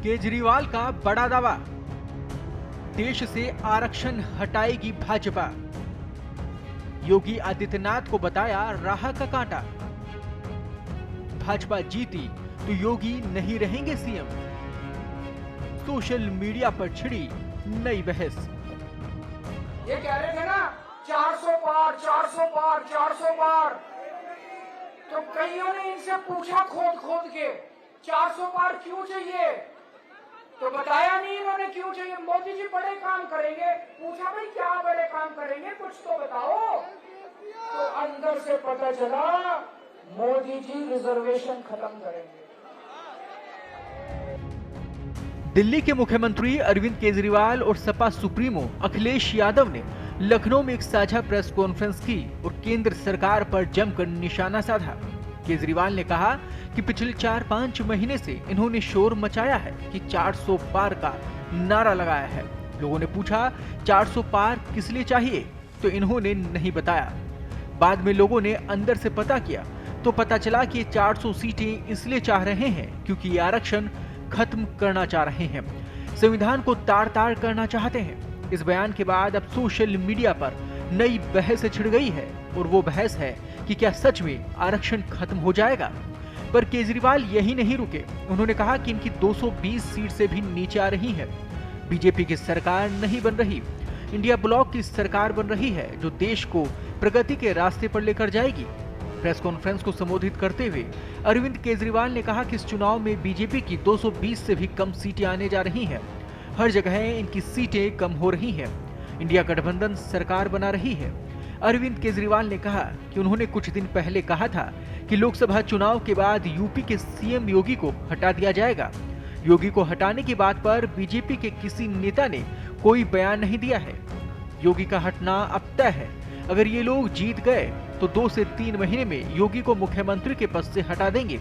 केजरीवाल का बड़ा दावा, देश से आरक्षण हटाएगी भाजपा। योगी आदित्यनाथ को बताया राह का कांटा। भाजपा जीती तो योगी नहीं रहेंगे सीएम। सोशल मीडिया पर छिड़ी नई बहस। ये कह रहे थे ना 400 पार 400 पार 400 पार, तो कईयों ने इनसे पूछा खोद खोद के 400 पार क्यों चाहिए, तो बताया नहीं इन्होंने क्यों चाहिए। मोदी जी बड़े काम करेंगे, पूछा भाई क्या बड़े काम करेंगे, कुछ तो बताओ। तो अंदर से पता चला मोदी जी रिजर्वेशन खत्म करेंगे। दिल्ली के मुख्यमंत्री अरविंद केजरीवाल और सपा सुप्रीमो अखिलेश यादव ने लखनऊ में एक साझा प्रेस कॉन्फ्रेंस की और केंद्र सरकार पर जमकर निशाना साधा। केजरीवाल ने कहा कि पिछले 4-5 महीने से इन्होंने शोर मचाया है कि 400 पार का नारा लगाया है। लोगों ने पूछा 400 पार किस लिए चाहिए, तो इन्होंने नहीं बताया। बाद में लोगों ने अंदर से पता किया तो पता चला कि 400 सीटें इसलिए चाह रहे हैं क्योंकि ये आरक्षण खत्म करना चाह रहे हैं, संविधान को तार-तार करना चाहते हैं। इस बयान के बाद अब सोशल मीडिया पर नई बहस छिड़ गई है और वो बहस है कि क्या सच में आरक्षण खत्म हो जाएगा। पर केजरीवाल यही नहीं रुके, उन्होंने कहा कि इनकी 220 सीट से भी नीचे आ रही है। बीजेपी की सरकार नहीं बन रही, इंडिया ब्लॉक की सरकार बन रही है जो देश को प्रगति के रास्ते पर लेकर जाएगी। प्रेस कॉन्फ्रेंस को संबोधित करते हुए अरविंद केजरीवाल ने कहा कि इस चुनाव में बीजेपी की 220 से भी कम सीटें आने जा रही हैं। हर जगह इनकी सीटें कम हो रही हैं। इंडिया गठबंधन सरकार बना रही है। अरविंद केजरीवाल ने कहा कि उन्होंने कुछ दिन पहले कहा था कि लोकसभा चुनाव के बाद यूपी के सीएम योगी को हटा दिया जाएगा। योगी को हटाने की बात पर बीजेपी के किसी नेता ने कोई बयान नहीं दिया है। योगी का हटना अब तय है। अगर ये लोग जीत गए तो 2 से 3 महीने में योगी को मुख्यमंत्री के पद से हटा देंगे।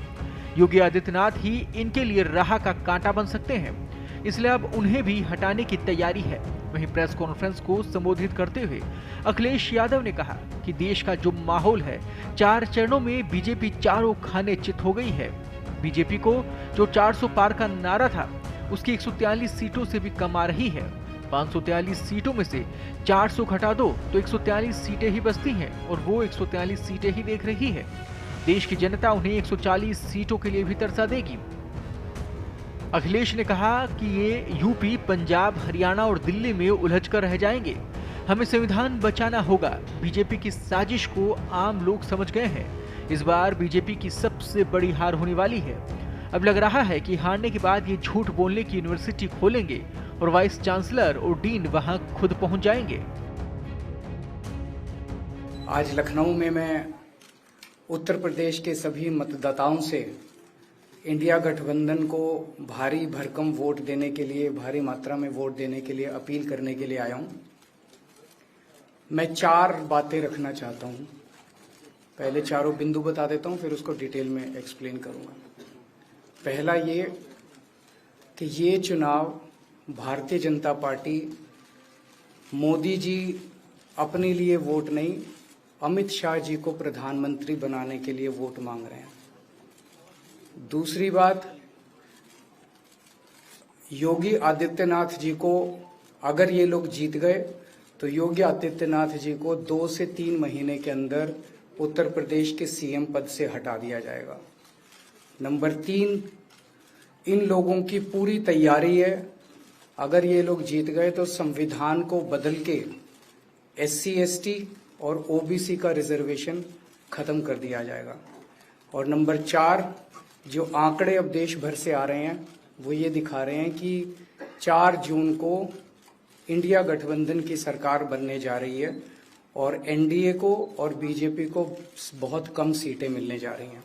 योगी आदित्यनाथ ही इनके लिए राह का कांटा बन सकते हैं, इसलिए अब उन्हें भी हटाने की तैयारी है। वहीं प्रेस कॉन्फ्रेंस को संबोधित करते हुए अखिलेश यादव ने कहा कि देश का जो माहौल है, 4 चरणों में बीजेपी चारों खाने चित हो गई है। बीजेपी को जो 400 पार का नारा था उसकी 143 सीटों से भी कम आ रही है। 543 सीटों में से 400 घटा दो तो 143 सीटें ही बचती हैं और वो 143 सीटें ही देख रही है। देश की जनता उन्हें 140 सीटों के लिए भी तरसा देगी। अखिलेश ने कहा कि ये यूपी, पंजाब, हरियाणा और दिल्ली में उलझ कर रह जाएंगे। हमें संविधान बचाना होगा। बीजेपी की साजिश को आम लोग समझ गए हैं। इस बार बीजेपी की सबसे बड़ी हार होने वाली है। अब लग रहा है कि हारने के बाद ये झूठ बोलने की यूनिवर्सिटी खोलेंगे और वाइस चांसलर और डीन वहां खुद पहुंच जाएंगे। आज लखनऊ में मैं उत्तर प्रदेश के सभी मतदाताओं से इंडिया गठबंधन को भारी भरकम वोट देने के लिए, भारी मात्रा में वोट देने के लिए अपील करने के लिए आया हूं। मैं 4 बातें रखना चाहता हूं। पहले चारों बिंदु बता देता हूं, फिर उसको डिटेल में एक्सप्लेन करूंगा। पहला ये कि ये चुनाव भारतीय जनता पार्टी, मोदी जी अपने लिए वोट नहीं, अमित शाह जी को प्रधानमंत्री बनाने के लिए वोट मांग रहे हैं। दूसरी बात, योगी आदित्यनाथ जी को अगर ये लोग जीत गए तो योगी आदित्यनाथ जी को 2 से 3 महीने के अंदर उत्तर प्रदेश के सीएम पद से हटा दिया जाएगा। नंबर 3, इन लोगों की पूरी तैयारी है, अगर ये लोग जीत गए तो संविधान को बदल के SC ST और OBC का रिजर्वेशन खत्म कर दिया जाएगा। और नंबर 4, जो आंकड़े अब देश भर से आ रहे हैं वो ये दिखा रहे हैं कि 4 जून को इंडिया गठबंधन की सरकार बनने जा रही है और NDA को और BJP को बहुत कम सीटें मिलने जा रही हैं।